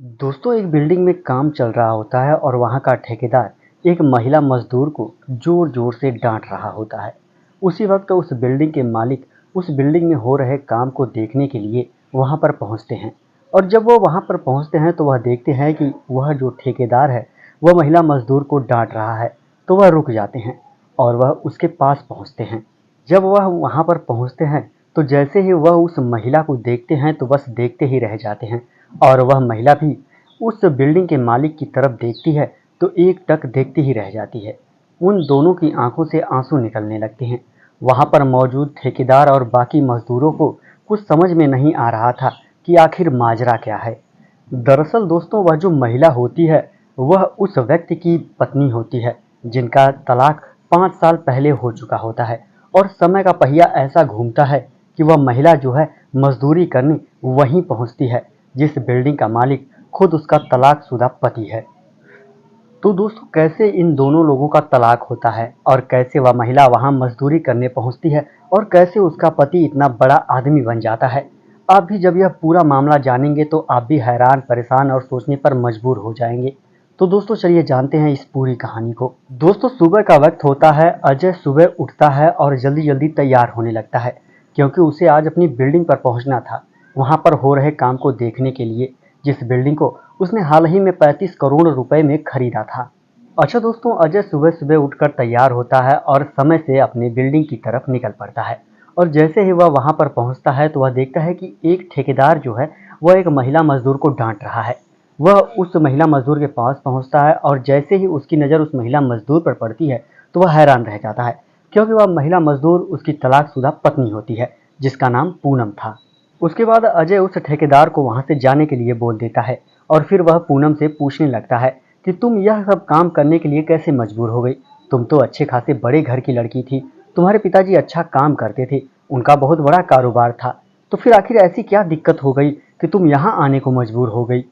दोस्तों, एक बिल्डिंग में काम चल रहा होता है और वहाँ का ठेकेदार एक महिला मजदूर को जोर जोर से डांट रहा होता है। उसी वक्त उस बिल्डिंग के मालिक उस बिल्डिंग में हो रहे काम को देखने के लिए वहाँ पर पहुँचते हैं। और जब वो वहाँ पर पहुँचते हैं तो वह देखते हैं कि वह जो ठेकेदार है वह महिला मजदूर को डांट रहा है। तो वह रुक जाते हैं और वह उसके पास पहुँचते हैं। जब वह वहाँ पर पहुँचते हैं तो जैसे ही वह उस महिला को देखते हैं तो बस देखते ही रह जाते हैं। और वह महिला भी उस बिल्डिंग के मालिक की तरफ देखती है तो एक टक देखती ही रह जाती है। उन दोनों की आंखों से आंसू निकलने लगते हैं। वहां पर मौजूद ठेकेदार और बाकी मजदूरों को कुछ समझ में नहीं आ रहा था कि आखिर माजरा क्या है। दरअसल दोस्तों, वह जो महिला होती है वह उस व्यक्ति की पत्नी होती है जिनका तलाक 5 साल पहले हो चुका होता है। और समय का पहिया ऐसा घूमता है कि वह महिला जो है मजदूरी करने वहीं पहुंचती है जिस बिल्डिंग का मालिक खुद उसका तलाकशुदा पति है। तो दोस्तों, कैसे इन दोनों लोगों का तलाक होता है और कैसे वह महिला वहां मजदूरी करने पहुंचती है और कैसे उसका पति इतना बड़ा आदमी बन जाता है। आप भी जब यह पूरा मामला जानेंगे तो आप भी हैरान, परेशान और सोचने पर मजबूर हो जाएंगे। तो दोस्तों, चलिए जानते हैं इस पूरी कहानी को। दोस्तों, सुबह का वक्त होता है। अजय सुबह उठता है और जल्दी जल्दी तैयार होने लगता है क्योंकि उसे आज अपनी बिल्डिंग पर पहुंचना था, वहां पर हो रहे काम को देखने के लिए, जिस बिल्डिंग को उसने हाल ही में 35 करोड़ रुपए में खरीदा था। अच्छा दोस्तों, अजय सुबह सुबह उठकर तैयार होता है और समय से अपनी बिल्डिंग की तरफ निकल पड़ता है। और जैसे ही वह वहां पर पहुंचता है तो वह देखता है कि एक ठेकेदार जो है वह एक महिला मजदूर को डांट रहा है। वह उस महिला मजदूर के पास पहुंचता है और जैसे ही उसकी नज़र उस महिला मजदूर पर पड़ती है तो वह हैरान रह जाता है क्योंकि वह महिला मजदूर उसकी तलाकशुदा पत्नी होती है जिसका नाम पूनम था। उसके बाद अजय उस ठेकेदार को वहां से जाने के लिए बोल देता है और फिर वह पूनम से पूछने लगता है कि तुम यह सब काम करने के लिए कैसे मजबूर हो गई। तुम तो अच्छे खासे बड़े घर की लड़की थी, तुम्हारे पिताजी अच्छा काम करते थे, उनका बहुत बड़ा कारोबार था, तो फिर आखिर ऐसी क्या दिक्कत हो गई कि तुम यहाँ आने को मजबूर हो गई।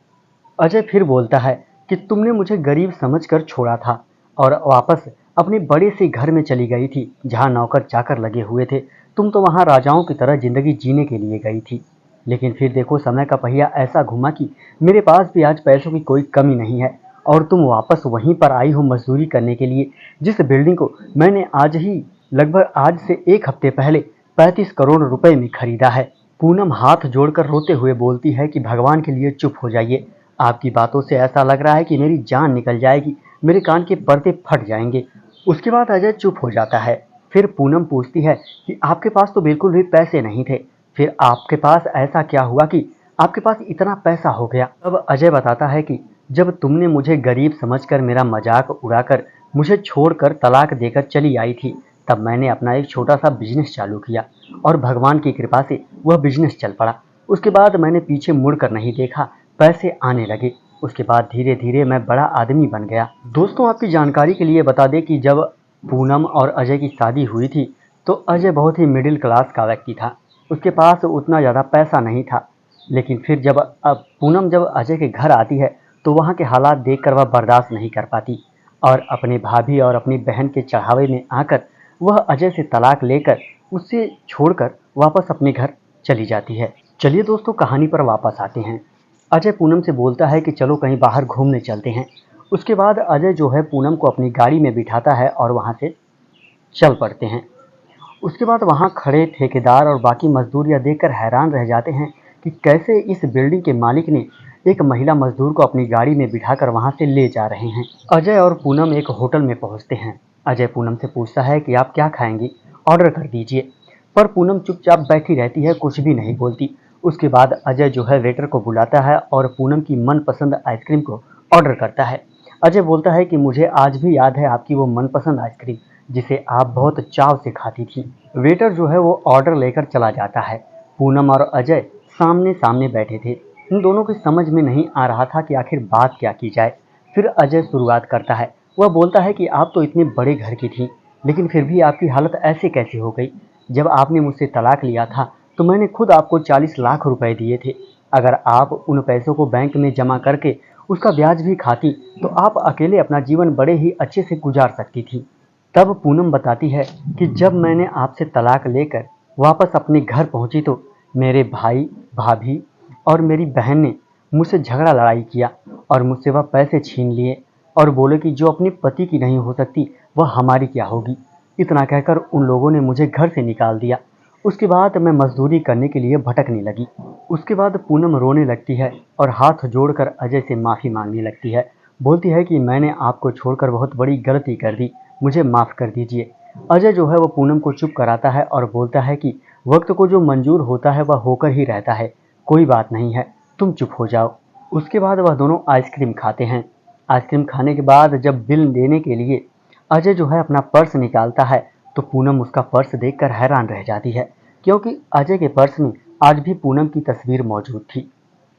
अजय फिर बोलता है कि तुमने मुझे गरीब समझकर छोड़ा था और वापस अपने बड़े से घर में चली गई थी जहाँ नौकर चाकर लगे हुए थे। तुम तो वहाँ राजाओं की तरह जिंदगी जीने के लिए गई थी। लेकिन फिर देखो, समय का पहिया ऐसा घुमा कि मेरे पास भी आज पैसों की कोई कमी नहीं है और तुम वापस वहीं पर आई हो मजदूरी करने के लिए जिस बिल्डिंग को मैंने आज ही, लगभग आज से 1 हफ्ते पहले 35 करोड़ रुपए में खरीदा है। पूनम हाथ जोड़कर रोते हुए बोलती है कि भगवान के लिए चुप हो जाइए। आपकी बातों से ऐसा लग रहा है कि मेरी जान निकल जाएगी, मेरे कान के पर्दे फट जाएंगे। उसके बाद अजय चुप हो जाता है। फिर पूनम पूछती है कि आपके पास तो बिल्कुल भी पैसे नहीं थे, फिर आपके पास ऐसा क्या हुआ कि आपके पास इतना पैसा हो गया। अब अजय बताता है कि जब तुमने मुझे गरीब समझकर मेरा मजाक उड़ाकर मुझे छोड़कर तलाक देकर चली आई थी, तब मैंने अपना एक छोटा सा बिजनेस चालू किया और भगवान की कृपा से वह बिजनेस चल पड़ा। उसके बाद मैंने पीछे मुड़कर नहीं देखा, पैसे आने लगे। उसके बाद धीरे धीरे मैं बड़ा आदमी बन गया। दोस्तों, आपकी जानकारी के लिए बता दें कि जब पूनम और अजय की शादी हुई थी तो अजय बहुत ही मिडिल क्लास का व्यक्ति था। उसके पास उतना ज़्यादा पैसा नहीं था। लेकिन फिर जब अब पूनम जब अजय के घर आती है तो वहाँ के हालात देखकर वह बर्दाश्त नहीं कर पाती और अपने भाभी और अपनी बहन के चढ़ावे में आकर वह अजय से तलाक लेकर उसे छोड़कर वापस अपने घर चली जाती है। चलिए दोस्तों, कहानी पर वापस आते हैं। अजय पूनम से बोलता है कि चलो कहीं बाहर घूमने चलते हैं। उसके बाद अजय जो है पूनम को अपनी गाड़ी में बिठाता है और वहाँ से चल पड़ते हैं। उसके बाद वहाँ खड़े ठेकेदार और बाकी मजदूर यह देखकर हैरान रह जाते हैं कि कैसे इस बिल्डिंग के मालिक ने एक महिला मजदूर को अपनी गाड़ी में बिठाकर वहाँ से ले जा रहे हैं। अजय और पूनम एक होटल में पहुँचते हैं। अजय पूनम से पूछता है कि आप क्या खाएंगी, ऑर्डर कर दीजिए। पर पूनम चुपचाप बैठी रहती है, कुछ भी नहीं बोलती। उसके बाद अजय जो है वेटर को बुलाता है और पूनम की मनपसंद आइसक्रीम को ऑर्डर करता है। अजय बोलता है कि मुझे आज भी याद है आपकी वो मनपसंद आइसक्रीम जिसे आप बहुत चाव से खाती थी। वेटर जो है वो ऑर्डर लेकर चला जाता है। पूनम और अजय सामने सामने बैठे थे। इन दोनों की समझ में नहीं आ रहा था कि आखिर बात क्या की जाए। फिर अजय शुरुआत करता है। वह बोलता है कि आप तो इतने बड़े घर की थी, लेकिन फिर भी आपकी हालत ऐसे कैसे हो गई। जब आपने मुझसे तलाक लिया था तो मैंने खुद आपको 40 लाख रुपए दिए थे। अगर आप उन पैसों को बैंक में जमा करके उसका ब्याज भी खाती तो आप अकेले अपना जीवन बड़े ही अच्छे से गुजार सकती थी। तब पूनम बताती है कि जब मैंने आपसे तलाक लेकर वापस अपने घर पहुंची तो मेरे भाई, भाभी और मेरी बहन ने मुझसे झगड़ा लड़ाई किया और मुझसे वह पैसे छीन लिए और बोले कि जो अपने पति की नहीं हो सकती वह हमारी क्या होगी। इतना कहकर उन लोगों ने मुझे घर से निकाल दिया। उसके बाद मैं मजदूरी करने के लिए भटकने लगी। उसके बाद पूनम रोने लगती है और हाथ जोड़कर अजय से माफ़ी मांगने लगती है। बोलती है कि मैंने आपको छोड़कर बहुत बड़ी गलती कर दी, मुझे माफ़ कर दीजिए। अजय जो है वो पूनम को चुप कराता है और बोलता है कि वक्त को जो मंजूर होता है वह होकर ही रहता है, कोई बात नहीं है, तुम चुप हो जाओ। उसके बाद वह दोनों आइसक्रीम खाते हैं। आइसक्रीम खाने के बाद जब बिल देने के लिए अजय जो है अपना पर्स निकालता है तो पूनम उसका पर्स देखकर हैरान रह जाती है, क्योंकि अजय के पर्स में आज भी पूनम की तस्वीर मौजूद थी।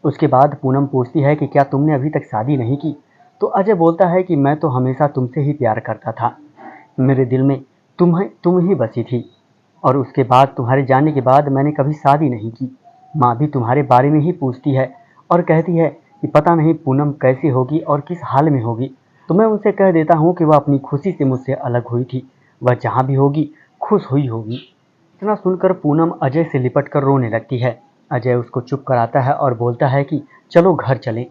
उसके बाद पूनम पूछती है कि क्या तुमने अभी तक शादी नहीं की? तो अजय बोलता है कि मैं तो हमेशा तुमसे ही प्यार करता था, मेरे दिल में तुम ही बसी थी और उसके बाद तुम्हारे जाने के बाद मैंने कभी शादी नहीं की। माँ भी तुम्हारे बारे में ही पूछती है और कहती है कि पता नहीं पूनम कैसी होगी और किस हाल में होगी। तो मैं उनसे कह देता हूँ कि वह अपनी खुशी से मुझसे अलग हुई थी, वह जहाँ भी होगी खुश हुई होगी। इतना सुनकर पूनम अजय से लिपट कर रोने लगती है। अजय उसको चुप कराता है और बोलता है कि चलो घर चलें।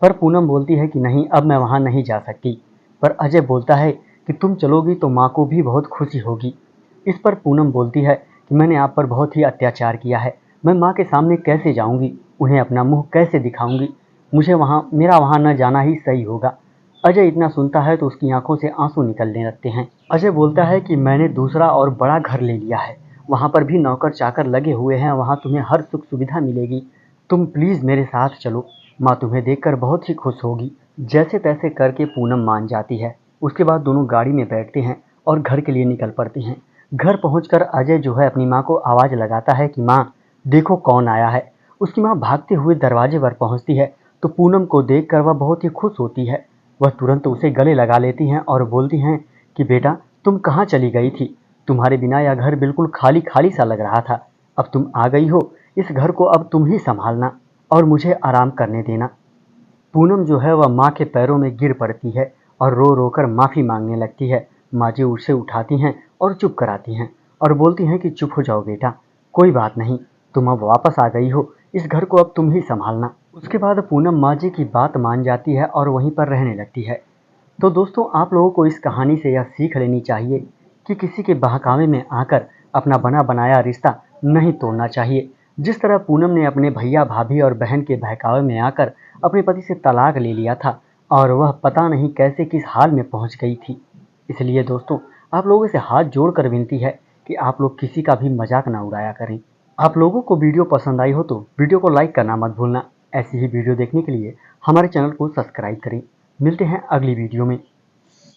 पर पूनम बोलती है कि नहीं, अब मैं वहाँ नहीं जा सकती। पर अजय बोलता है कि तुम चलोगी तो माँ को भी बहुत खुशी होगी। इस पर पूनम बोलती है कि मैंने आप पर बहुत ही अत्याचार किया है, मैं माँ के सामने कैसे जाऊँगी, उन्हें अपना मुँह कैसे दिखाऊँगी, मेरा वहाँ न जाना ही सही होगा। अजय इतना सुनता है तो उसकी आंखों से आंसू निकलने लगते हैं। अजय बोलता है कि मैंने दूसरा और बड़ा घर ले लिया है, वहाँ पर भी नौकर चाकर लगे हुए हैं, वहाँ तुम्हें हर सुख सुविधा मिलेगी, तुम प्लीज़ मेरे साथ चलो, माँ तुम्हें देखकर बहुत ही खुश होगी। जैसे तैसे करके पूनम मान जाती है। उसके बाद दोनों गाड़ी में बैठते हैं और घर के लिए निकल पड़ते हैं। घर पहुंचकर अजय जो है अपनी माँ को आवाज़ लगाता है कि माँ देखो कौन आया है। उसकी माँ भागते हुए दरवाजे पर पहुंचती है तो पूनम को देखकर वह बहुत ही खुश होती है। वह तुरंत उसे गले लगा लेती हैं और बोलती हैं कि बेटा तुम कहाँ चली गई थी, तुम्हारे बिना यह घर बिल्कुल खाली खाली सा लग रहा था, अब तुम आ गई हो, इस घर को अब तुम ही संभालना और मुझे आराम करने देना। पूनम जो है वह माँ के पैरों में गिर पड़ती है और रो रो कर माफ़ी मांगने लगती है। माँ जी उसे उठाती हैं और चुप कराती हैं और बोलती हैं कि चुप हो जाओ बेटा, कोई बात नहीं, तुम अब वापस आ गई हो, इस घर को अब तुम ही संभालना। उसके बाद पूनम माँ जी की बात मान जाती है और वहीं पर रहने लगती है। तो दोस्तों आप लोगों को इस कहानी से यह सीख लेनी चाहिए कि किसी के बहकावे में आकर अपना बना बनाया रिश्ता नहीं तोड़ना चाहिए। जिस तरह पूनम ने अपने भैया भाभी और बहन के बहकावे में आकर अपने पति से तलाक ले लिया था और वह पता नहीं कैसे किस हाल में पहुंच गई थी। इसलिए दोस्तों आप लोगों से हाथ जोड़कर विनती है कि आप लोग किसी का भी मजाक ना उड़ाया करें। आप लोगों को वीडियो पसंद आई हो तो वीडियो को लाइक करना मत भूलना। ऐसी ही वीडियो देखने के लिए हमारे चैनल को सब्सक्राइब करें। मिलते हैं अगली वीडियो में।